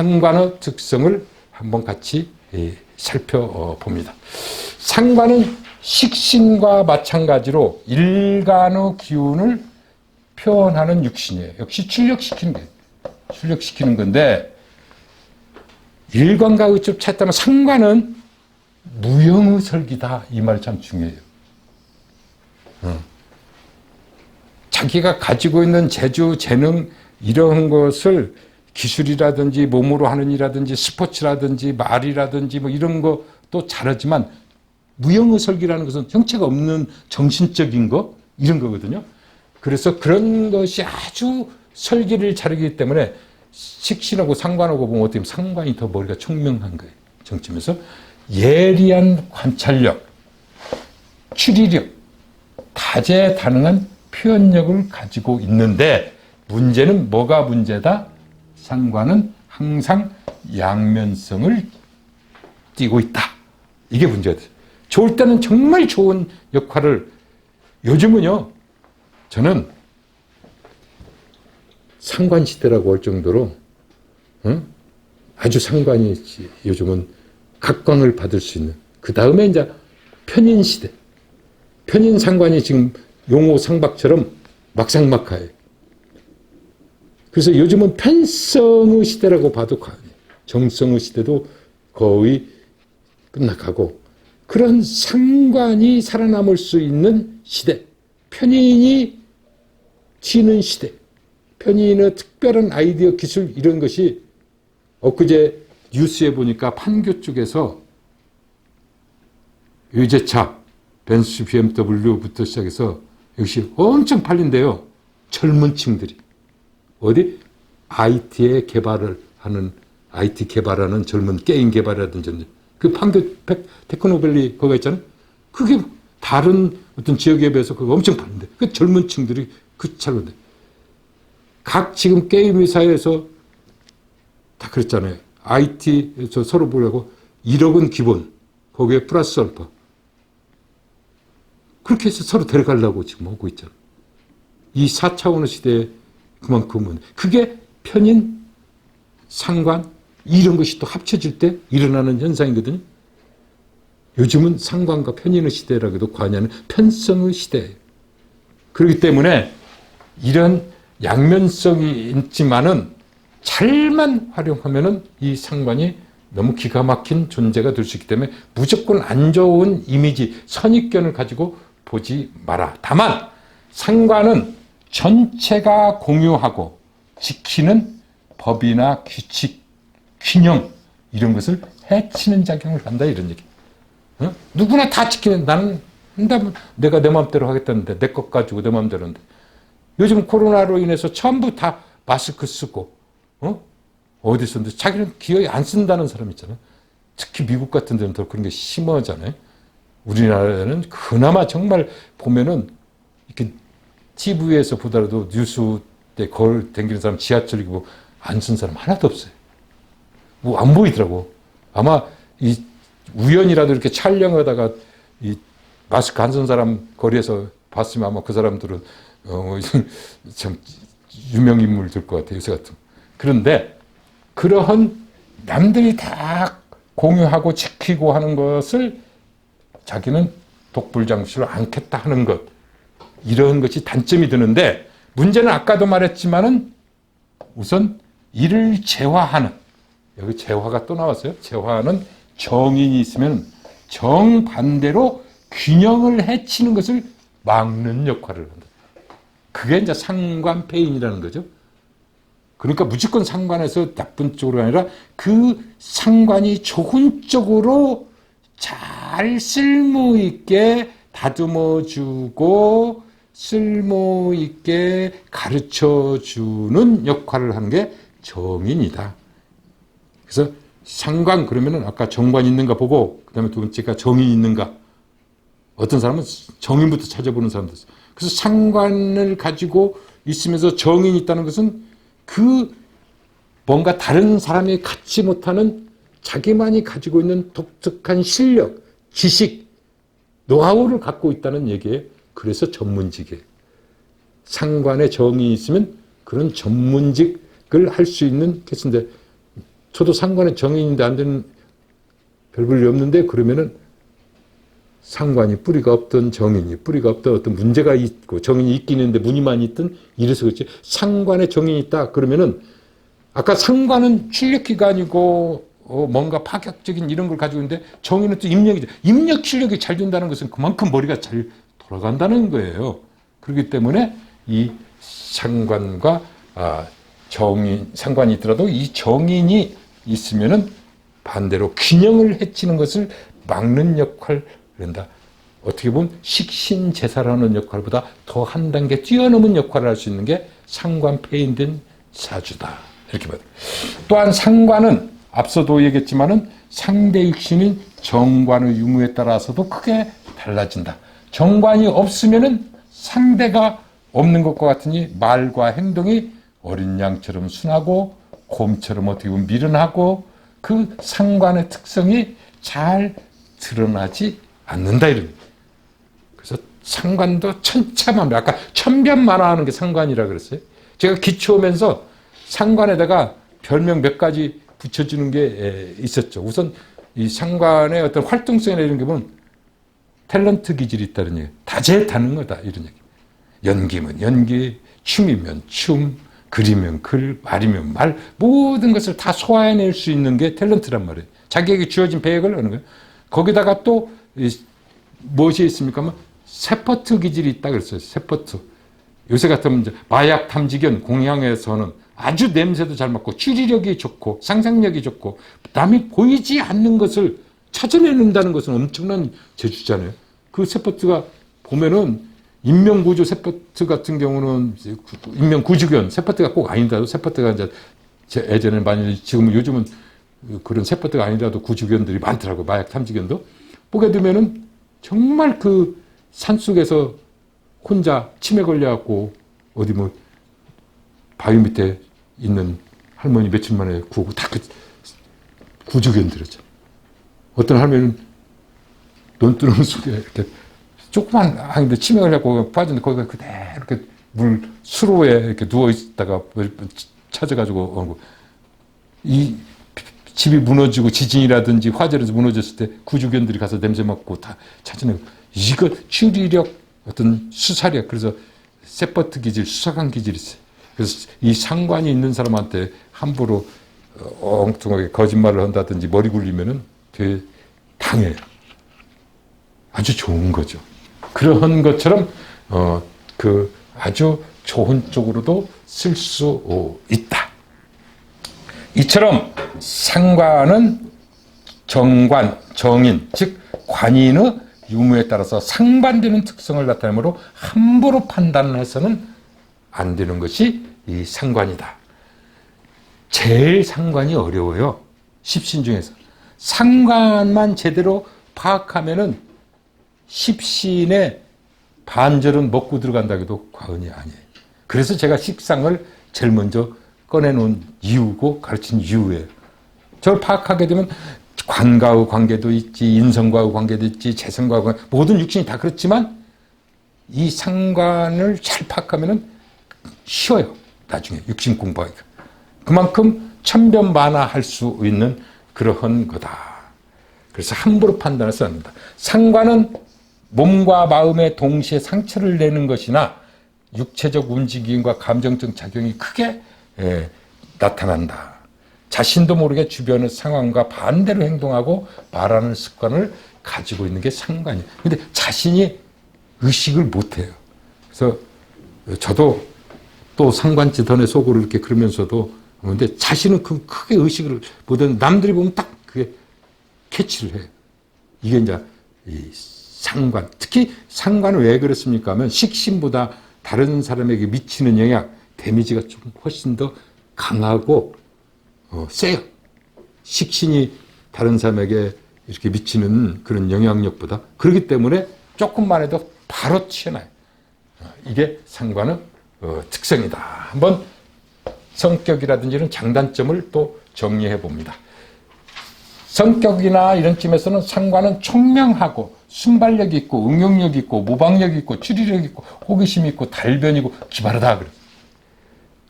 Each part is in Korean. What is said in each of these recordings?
상관의 특성을 한번 같이 살펴봅니다. 상관은 식신과 마찬가지로 일간의 기운을 표현하는 육신이에요. 역시 출력시키는 건데, 일간과 의첩 찾다면 상관은 무형의 설기다. 이 말 참 중요해요. 자기가 가지고 있는 재주, 재능 이런 것을 기술이라든지 몸으로 하는 일이라든지 스포츠라든지 말이라든지 뭐 이런 것도 잘하지만 무형의 설기라는 것은 형체가 없는 정신적인 거 이런 거거든요. 그래서 그런 것이 아주 설기를 잘하기 때문에 식신하고 상관하고 보면 어떻게 보면 상관이 더 머리가 총명한 거예요. 정치면서 예리한 관찰력, 추리력, 다재다능한 표현력을 가지고 있는데 문제는 뭐가 문제다? 상관은 항상 양면성을 띠고 있다. 이게 문제가 돼요. 좋을 때는 정말 좋은 역할을, 요즘은요, 저는 상관시대라고 할 정도로 아주 상관이 요즘은 각광을 받을 수 있는, 그 다음에 이제 편인시대, 편인상관이 지금 용호 상박처럼 막상막하예요. 그래서 요즘은 편성의 시대라고 봐도 과언이에요. 정성의 시대도 거의 끝나가고, 그런 상관이 살아남을 수 있는 시대, 편인이 튀는 시대, 편인의 특별한 아이디어, 기술 이런 것이, 엊그제 뉴스에 보니까 판교 쪽에서 유제차, 벤츠, BMW부터 시작해서 역시 엄청 팔린대요. 젊은 층들이. 어디? IT에 개발을 하는, IT 개발하는 젊은 게임 개발이라든지, 그 판교 테크노밸리 거기 있잖아요. 그게 다른 어떤 지역에 비해서 그거 엄청 파는데, 그 젊은 층들이 그 차로 돼. 각 지금 게임 회사에서 다 그랬잖아요. IT에서 서로 보려고 1억은 기본, 거기에 플러스 알파. 그렇게 해서 서로 데려가려고 지금 하고 있잖아요. 이 4차원의 시대에 그만큼은. 그게 편인, 상관, 이런 것이 또 합쳐질 때 일어나는 현상이거든요. 요즘은 상관과 편인의 시대라고 해도 과언이 아닌 편성의 시대예요. 그렇기 때문에 이런 양면성이 있지만은 잘만 활용하면은 이 상관이 너무 기가 막힌 존재가 될 수 있기 때문에 무조건 안 좋은 이미지, 선입견을 가지고 보지 마라. 다만 상관은 전체가 공유하고 지키는 법이나 규칙, 균형 이런 것을 해치는 작용을 한다 이런 얘기. 누구나 다 지키는, 나는 내가 내 마음대로 하겠다는데, 내 것 가지고 내 마음대로 하는데, 요즘 코로나로 인해서 전부 다 마스크 쓰고 어디 쓰는데 자기는 기어이 안 쓴다는 사람 있잖아요. 특히 미국 같은 데는 더 그런 게 심하잖아요. 우리나라는 그나마 정말 보면은 이렇게 TV에서 보더라도 뉴스 때 거울 댕기는 사람, 지하철이고 안 쓴 사람 하나도 없어요. 뭐 안 보이더라고. 아마 이 우연이라도 이렇게 촬영하다가 이 마스크 안 쓴 사람 거리에서 봤으면 아마 그 사람들은 참 유명 인물 될 것 같아요. 요새 같은. 그런데 그러한 남들이 다 공유하고 지키고 하는 것을 자기는 독불장수를 않겠다 하는 것, 이런 것이 단점이 드는데, 문제는 아까도 말했지만은 우선 이를 제화하는, 여기 제화가 또 나왔어요. 제화는 정인이 있으면 정반대로 균형을 해치는 것을 막는 역할을 한다. 그게 이제 상관폐인이라는 거죠. 그러니까 무조건 상관에서 나쁜 쪽으로 아니라 그 상관이 좋은 쪽으로 잘 쓸모있게 다듬어주고 쓸모있게 가르쳐주는 역할을 하는 게 정인이다. 그래서 상관 그러면은 아까 정관 있는가 보고, 그 다음에 두 번째가 정인 있는가. 어떤 사람은 정인부터 찾아보는 사람도 있어요. 그래서 상관을 가지고 있으면서 정인이 있다는 것은 그 뭔가 다른 사람이 갖지 못하는 자기만이 가지고 있는 독특한 실력, 지식, 노하우를 갖고 있다는 얘기예요. 그래서 전문직이에요. 상관에 정이 있으면 그런 전문직을 할 수 있는 케이스인데, 저도 상관의 정인인데 안 되는 별 볼일 없는데 그러면은 상관이 뿌리가 없던 정인이 뿌리가 없던 어떤 문제가 있고 정인이 있긴 있는데 무늬만 있든 이래서 그렇지 상관의 정인이 있다 그러면은 아까 상관은 출력기관이고 뭔가 파격적인 이런 걸 가지고 있는데 정인은 또 입력이죠. 입력 출력이 잘 된다는 것은 그만큼 머리가 잘 돌아간다는 거예요. 그렇기 때문에 이 상관과 정인 상관이 있더라도 이 정인이 있으면은 반대로 균형을 해치는 것을 막는 역할을 한다. 어떻게 보면 식신제사라는 역할보다 더 한 단계 뛰어넘은 역할을 할 수 있는 게 상관 폐인된 사주다. 이렇게 봐요. 또한 상관은 앞서도 얘기했지만은 상대 육신인 정관의 유무에 따라서도 크게 달라진다. 정관이 없으면은 상대가 없는 것과 같으니 말과 행동이 어린 양처럼 순하고 곰처럼 어떻게 보면 미련하고 그 상관의 특성이 잘 드러나지 않는다 이런. 그래서 상관도 천차만별. 아까 천변만화하는 게 상관이라 그랬어요. 제가 기초하면서 상관에다가 별명 몇 가지 붙여주는 게 있었죠. 우선 이 상관의 어떤 활동성이나 이런 게 보면 탤런트 기질이 있다는 얘기. 다재다능하다 이런 얘기. 연기면 연기, 춤이면 춤, 글이면 글, 말이면 말 모든 것을 다 소화해낼 수 있는 게 탤런트란 말이에요. 자기에게 주어진 배역을 하는 거예요. 거기다가 또 무엇이 있습니까? 세퍼트 기질이 있다 그랬어요. 세퍼트. 요새 같으면 이제 마약 탐지견 공양에서는 아주 냄새도 잘 맡고 추리력이 좋고 상상력이 좋고 남이 보이지 않는 것을 찾아내는다는 것은 엄청난 재주잖아요. 그 세퍼트가 보면은 인명구조 세퍼트 같은 경우는 인명구조견 세퍼트가 꼭 아니더라도 세퍼트가 이제 예전에 많이 지금은 요즘은 그런 세퍼트가 아니라도 구조견들이 많더라고요. 마약 탐지견도 보게 되면은 정말 그 산속에서 혼자 치매 걸려갖고 어디 뭐 바위 밑에 있는 할머니 며칠 만에 구하고 다 그 구조견들이죠. 어떤 할머니는 논두렁 속에 이렇게 조그만 항인데 치매 걸려갖고 빠졌는데 거기가 그대로 이렇게 물 수로에 이렇게 누워 있다가 찾아가지고 이 집이 무너지고 지진이라든지 화재라든지 무너졌을 때 구조견들이 가서 냄새 맡고 다 찾아내고 이거 추리력 어떤 수사력 그래서 세퍼트 기질 수사관 기질이 있어요. 그래서 이 상관이 있는 사람한테 함부로 엉뚱하게 거짓말을 한다든지 머리 굴리면은 되게 당해요. 아주 좋은 거죠. 그런 것처럼 그 아주 좋은 쪽으로도 쓸 수 있다. 이처럼 상관은 정관, 정인, 즉 관인의 유무에 따라서 상반되는 특성을 나타내므로 함부로 판단해서는 안 되는 것이 이 상관이다. 제일 상관이 어려워요. 십신 중에서. 상관만 제대로 파악하면은 십신의 반절은 먹고 들어간다 해도 과언이 아니에요. 그래서 제가 식상을 제일 먼저 꺼내놓은 이유고 가르친 이유예요. 저걸 파악하게 되면 관과의 관계도 있지, 인성과의 관계도 있지, 재성과의 관계, 모든 육신이 다 그렇지만 이 상관을 잘 파악하면 쉬워요. 나중에 육신 공부하기가. 그만큼 천변만화할 수 있는 그러한 거다. 그래서 함부로 판단해서 안 된다. 상관은 몸과 마음에 동시에 상처를 내는 것이나 육체적 움직임과 감정적 작용이 크게 나타난다. 자신도 모르게 주변의 상황과 반대로 행동하고 말하는 습관을 가지고 있는 게 상관이에요. 근데 자신이 의식을 못해요. 그래서 저도 또 상관지던의 속으로 이렇게 그러면서도 근데 자신은 그 크게 의식을 못하는 남들이 보면 딱 그게 캐치를 해요. 이게 이제 이 상관, 특히 상관은 왜 그렇습니까 하면 식신보다 다른 사람에게 미치는 영향, 데미지가 좀 훨씬 더 강하고 세요. 식신이 다른 사람에게 이렇게 미치는 그런 영향력보다. 그렇기 때문에 조금만 해도 바로 튀어나요. 이게 상관의 특성이다. 한번 성격이라든지 이런 장단점을 또 정리해 봅니다. 성격이나 이런 쯤에서는 상관은 총명하고 순발력이 있고 응용력이 있고 모방력이 있고 추리력이 있고 호기심이 있고 달변이고 기발하다.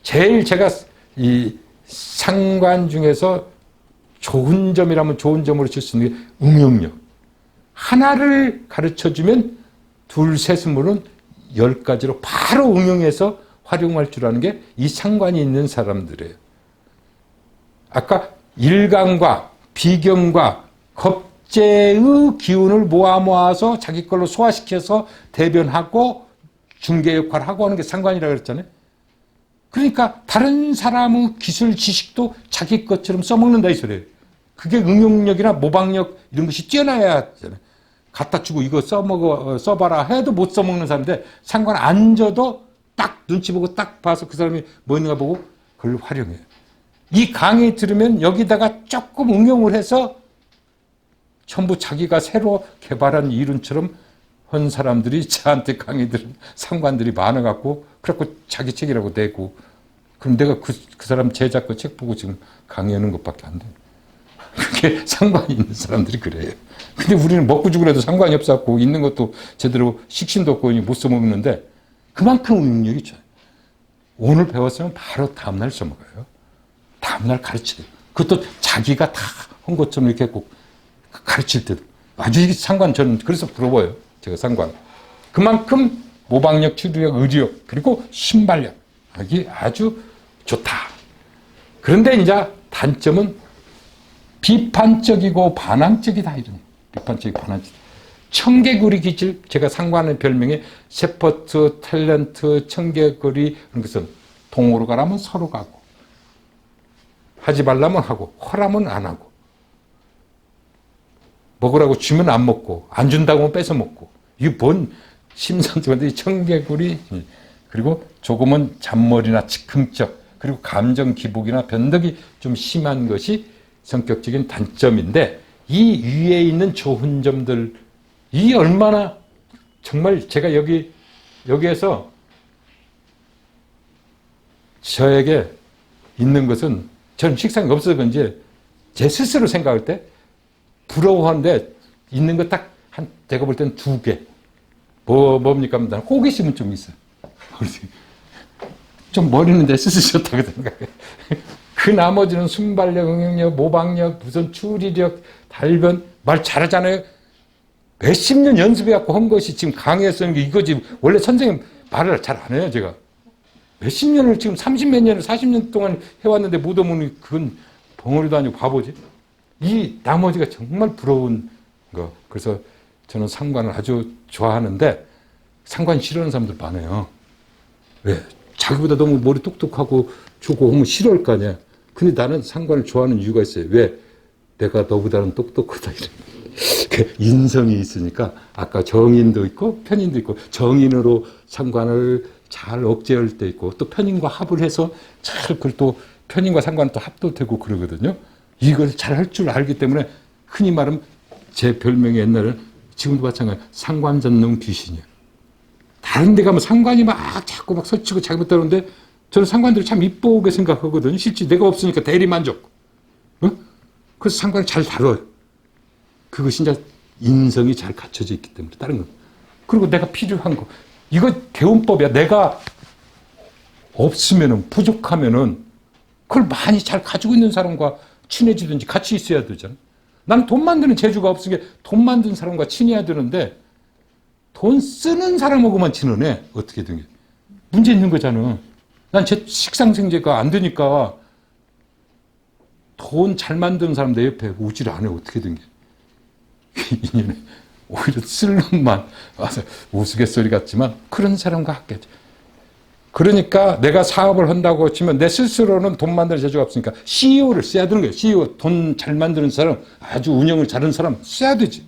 제일 제가 이 상관 중에서 좋은 점이라면 좋은 점으로 칠 수 있는 게 응용력. 하나를 가르쳐주면 둘, 셋으로는 10가지로 바로 응용해서 활용할 줄 아는 게 이 상관이 있는 사람들이에요. 아까 일강과 비경과 겁재의 기운을 모아서 자기 걸로 소화시켜서 대변하고 중개 역할을 하고 하는 게 상관이라고 그랬잖아요. 그러니까 다른 사람의 기술 지식도 자기 것처럼 써먹는다 이 소리예요. 그게 응용력이나 모방력 이런 것이 뛰어나야 하잖아요. 갖다 주고 이거 써봐라 해도 못 써먹는 사람인데 상관 안 줘도 딱 눈치 보고 딱 봐서 그 사람이 뭐 있는가 보고 그걸 활용해요. 이 강의 들으면 여기다가 조금 응용을 해서 전부 자기가 새로 개발한 이론처럼 한 사람들이 저한테 강의 들은 상관들이 많아갖고 그래갖고 자기 책이라고 내고 그럼 내가 그 사람 제자 거 책 보고 지금 강의하는 것밖에 안 돼. 그게 상관이 있는 사람들이 그래요. 근데 우리는 먹고 죽으려도 상관이 없어갖고 있는 것도 제대로 식신도 없고 못 써먹는데 그만큼 응용력이 있죠. 오늘 배웠으면 바로 다음날 써먹어요. 다음날 가르쳐요. 그것도 자기가 다 한 것처럼 이렇게 꼭 가르칠 때도 아주 상관 저는 그래서 부러워요. 제가 상관. 그만큼 모방력, 추리력, 의리력 그리고 순발력이 아주 좋다. 그런데 이제 단점은 비판적이고 반항적이다 이런. 비판적이고 반항적. 청개구리 기질 제가 상관의 별명에 세퍼트, 탤런트, 청개구리 그런 것은 동으로 가라면 서로 가고 하지 말라면 하고 허라면 안 하고 먹으라고 주면 안 먹고 안 준다고 하면 뺏어 먹고 이게 뭔 심상정한데 청개구리 그리고 조금은 잔머리나 즉흥적 그리고 감정 기복이나 변덕이 좀 심한 것이 성격적인 단점인데 이 위에 있는 좋은 점들 이 얼마나 정말 제가 여기에서 저에게 있는 것은 저는 식상이 없어서 그런지 제 스스로 생각할 때 부러워하는데 있는 거 딱 한 제가 볼 때는 2개. 뭡니까? 호기심은 좀 있어요. 좀 머리는 내 스스로 좋다고 생각해요. 그 나머지는 순발력, 응용력, 모방력, 무슨 추리력, 달변 말 잘하잖아요. 몇십 년 연습해갖고 한 것이 지금 강의에 쓰는 게 이거지. 원래 선생님 말을 잘 안 해요, 제가. 몇십 년을 지금 30몇 년을 40년 동안 해왔는데 못 오면 그건 벙어리도 아니고 바보지. 이 나머지가 정말 부러운 거. 그래서 저는 상관을 아주 좋아하는데 상관 싫어하는 사람들 많아요. 왜? 자기보다 너무 머리 똑똑하고 좋고 하면 싫어할 거 아니야. 근데 나는 상관을 좋아하는 이유가 있어요. 왜? 내가 너보다는 똑똑하다. 그 인성이 있으니까 아까 정인도 있고 편인도 있고 정인으로 상관을 잘 억제할 때 있고 또 편인과 합을 해서 잘 그걸 또 편인과 상관은 또 합도 되고 그러거든요. 이걸 잘 할 줄 알기 때문에 흔히 말하면 제 별명이 옛날에는 지금도 마찬가지 상관전능 귀신이에요. 다른 데 가면 상관이 막 자꾸 막 설치고 잘못하는데 저는 상관들을 참 이쁘게 생각하거든요. 실제 내가 없으니까 대리만족. 그래서 상관을 잘 다뤄요. 그것이 이제 인성이 잘 갖춰져 있기 때문에 다른 거. 그리고 내가 필요한 거. 이거 개운법이야. 내가 없으면은 부족하면은 그걸 많이 잘 가지고 있는 사람과 친해지든지 같이 있어야 되잖아. 나는 돈 만드는 재주가 없으니까 돈 만드는 사람과 친해야 되는데 돈 쓰는 사람하고만 친하네. 어떻게 된 게. 문제 있는 거잖아. 난 제 식상생제가 안 되니까 돈 잘 만드는 사람 내 옆에 오지를 않아요. 어떻게 된 게. 인연에 오히려 쓸 놈만 와서 우스갯소리 같지만 그런 사람과 함께 그러니까 내가 사업을 한다고 치면 내 스스로는 돈 만드는 재주가 없으니까 CEO를 써야 되는 거예요. CEO 돈 잘 만드는 사람 아주 운영을 잘하는 사람 써야 되지.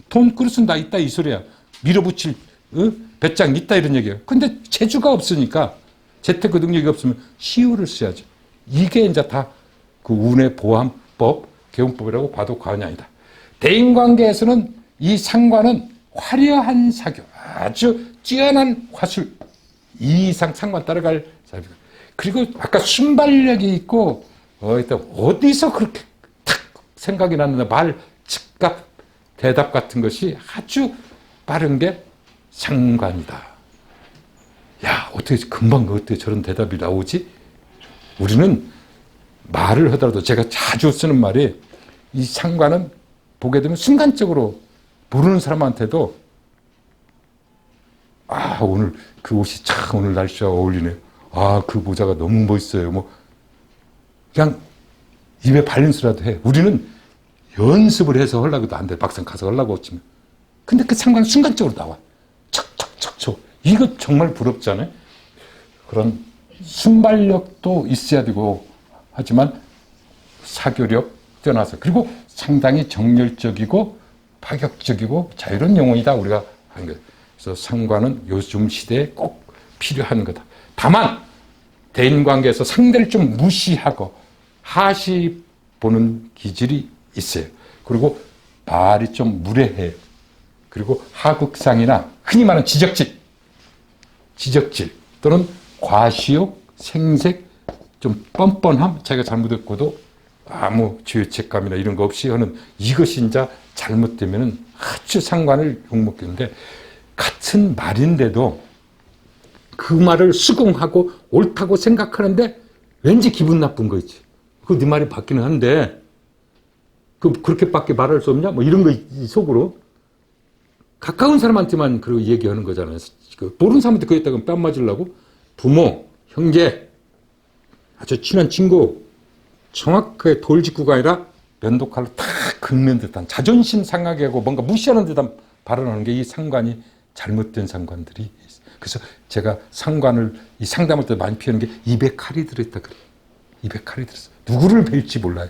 돈 그릇은 다 있다 이 소리야. 밀어붙일 배짱 있다 이런 얘기예요. 근데 재주가 없으니까 재테크 능력이 없으면 CEO를 써야죠. 이게 이제 다 그 운의 보암법 개운법이라고 봐도 과언이 아니다. 대인관계에서는 이 상관은 화려한 사교, 아주 뛰어난 화술, 이 이상 상관 따라갈 사람. 그리고 아까 순발력이 있고, 어디서 그렇게 탁 생각이 났는데 말, 즉각, 대답 같은 것이 아주 빠른 게 상관이다. 야, 어떻게 금방 어떻게 저런 대답이 나오지? 우리는 말을 하더라도 제가 자주 쓰는 말이 이 상관은 보게 되면 순간적으로 모르는 사람한테도 아, 오늘 그 옷이 참 오늘 날씨와 어울리네요. 아, 그 모자가 너무 멋있어요. 뭐 그냥 입에 발림수라도 해. 우리는 연습을 해서 하려고 해도 안 돼. 막상 가서 하려고 치면. 근데 그 상관은 순간적으로 나와. 척척척척. 이거 정말 부럽지 않아요? 그런 순발력도 있어야 되고 하지만 사교력 뛰어나서 그리고 상당히 정열적이고 파격적이고 자유로운 영혼이다 우리가 하는 거예요. 그래서 상관은 요즘 시대에 꼭 필요한 거다. 다만 대인관계에서 상대를 좀 무시하고 하시 보는 기질이 있어요. 그리고 말이 좀 무례해요. 그리고 하극상이나 흔히 말하는 지적질 또는 과시욕, 생색, 좀 뻔뻔함, 자기가 잘못했고도 아무 죄책감이나 이런 거 없이 하는 이것이 이제 잘못되면 아주 상관을 욕먹겠는데 같은 말인데도 그 말을 수긍하고 옳다고 생각하는데 왠지 기분 나쁜 거 있지. 그 네 말이 맞기는 한데 그렇게밖에 말할 수 없냐? 뭐 이런 거 속으로 가까운 사람한테만 그러고 얘기하는 거잖아요. 모르는 사람한테 그랬다가 뺨 맞으려고 부모, 형제, 아주 친한 친구 정확하게 돌직구가 아니라 면도칼로 탁 긁는 듯한 자존심 상하게 하고 뭔가 무시하는 듯한 발언하는 게 이 상관이 잘못된 상관들이 있어요. 그래서 제가 상관을 이 상담할 때 많이 피하는 게 입에 칼이 들어있다 그래요. 입에 칼이 들었어. 누구를 뵐지 몰라요.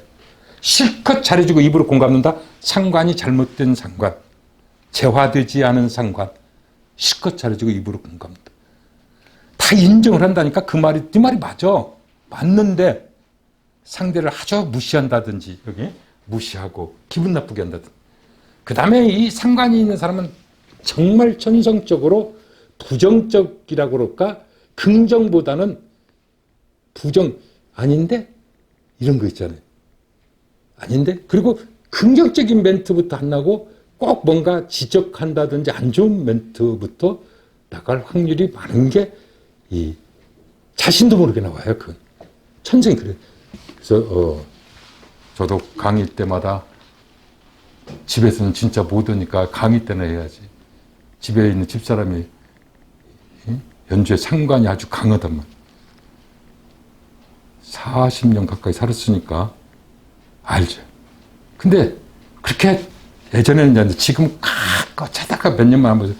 실컷 잘해주고 입으로 공감는다. 상관이 잘못된 상관, 재화되지 않은 상관, 실컷 잘해주고 입으로 공감한다. 다 인정을 한다니까 그 말이 네 말이 맞아. 맞는데 상대를 아주 무시한다든지 여기 무시하고 기분 나쁘게 한다든지. 그 다음에 이 상관이 있는 사람은 정말 천성적으로 부정적이라고 그럴까? 긍정보다는 부정 아닌데? 이런 거 있잖아요. 아닌데? 그리고 긍정적인 멘트부터 안 나고 꼭 뭔가 지적한다든지 안 좋은 멘트부터 나갈 확률이 많은 게 이 자신도 모르게 나와요. 그건. 천성이 그래요. 그래서 저도 강의 때마다 집에서는 진짜 못 오니까 강의 때나 해야지. 집에 있는 집사람이 연주에 상관이 아주 강하단 말이야. 40년 가까이 살았으니까 알죠. 근데 그렇게 예전에는 이제 지금 가끔 자다가 몇 년만 하면서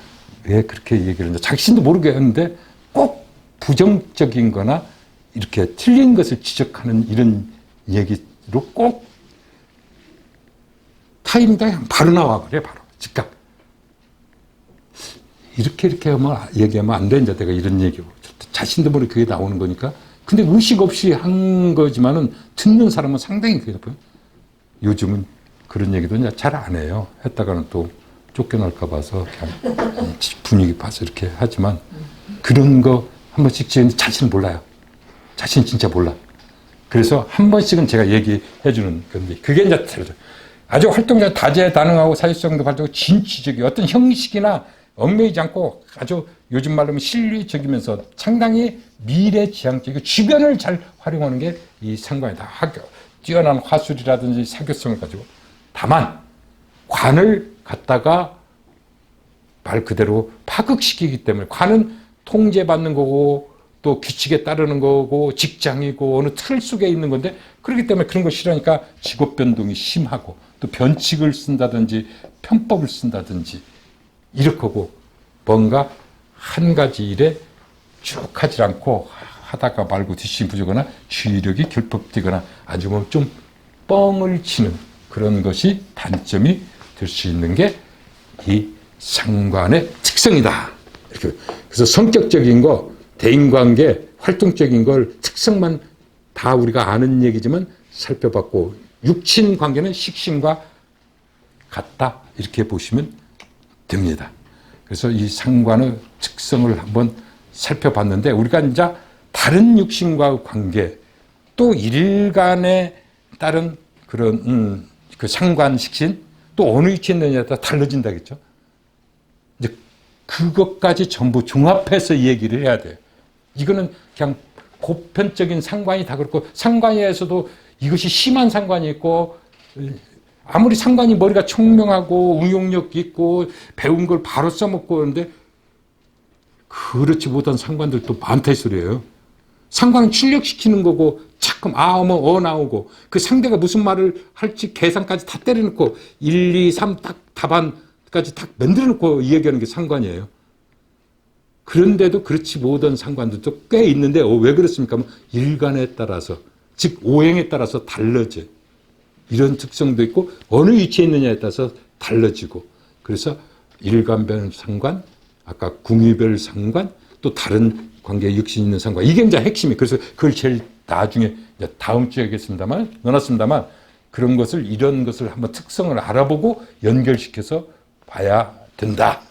왜 그렇게 얘기를 했는지 자신도 모르게 했는데 꼭 부정적인 거나 이렇게 틀린 것을 지적하는 이런 얘기로 꼭 타임당 바로 나와버려. 바로 즉각. 이렇게 하면 얘기하면 안 된다. 내가 이런 얘기고 자신도 모르게 그게 나오는 거니까. 근데 의식 없이 한 거지만은 듣는 사람은 상당히 그게 나빠요. 요즘은 그런 얘기도 잘 안 해요. 했다가는 또 쫓겨날까 봐서 그냥 분위기 봐서 이렇게 하지만 그런 거 한 번씩 자신은 몰라요. 자신 진짜 몰라. 그래서 한 번씩은 제가 얘기해 주는 건데 그게 이제 아주 활동적 다재다능하고 사회성도 가지고 진취적이 어떤 형식이나 얽매이지 않고 아주 요즘 말로 하면 실리적이면서 상당히 미래지향적이고 주변을 잘 활용하는 게 이 상관이다. 뛰어난 화술이라든지 사교성을 가지고 다만 관을 갖다가 말 그대로 파극시키기 때문에 관은 통제받는 거고 또 규칙에 따르는 거고 직장이고 어느 틀 속에 있는 건데 그렇기 때문에 그런 거 싫어하니까 직업 변동이 심하고 또 변칙을 쓴다든지 편법을 쓴다든지 이렇게 하고 뭔가 한 가지 일에 쭉 하지 않고 하다가 말고 뒷심이 부족하거나 주의력이 결핍되거나 아주 뭐 좀 뻥을 치는 그런 것이 단점이 될 수 있는 게 이 상관의 특성이다. 이렇게. 그래서 성격적인 거, 대인관계, 활동적인 걸 특성만 다 우리가 아는 얘기지만 살펴봤고 육친 관계는 식신과 같다. 이렇게 보시면 됩니다. 그래서 이 상관의 특성을 한번 살펴봤는데 우리가 이제 다른 육신과의 관계 또 일간에 따른 그런 그 상관 식신 또 어느 위치에 있느냐에 따라 달라진다겠죠. 이제 그것까지 전부 종합해서 얘기를 해야 돼요. 이거는 그냥 보편적인 상관이 다 그렇고 상관에서도 이것이 심한 상관이 있고 아무리 상관이 머리가 총명하고 응용력 있고 배운 걸 바로 써먹고 그러는데 그렇지 못한 상관들도 많다 이 소리예요. 상관은 출력시키는 거고 자꾸 나오고 그 상대가 무슨 말을 할지 계산까지 다 때려놓고 1, 2, 3 딱 답안까지 딱 만들어놓고 이야기하는 게 상관이에요. 그런데도 그렇지 못한 상관들도 꽤 있는데 왜 그렇습니까? 일관에 따라서 즉 오행에 따라서 달라져. 이런 특성도 있고 어느 위치에 있느냐에 따라서 달라지고 그래서 일관별 상관, 아까 궁유별 상관, 또 다른 관계에 육신 있는 상관 이게 이제 핵심이 그래서 그걸 제일 나중에 다음 주에 하겠습니다만 넣어놨습니다만 그런 것을 이런 것을 한번 특성을 알아보고 연결시켜서 봐야 된다.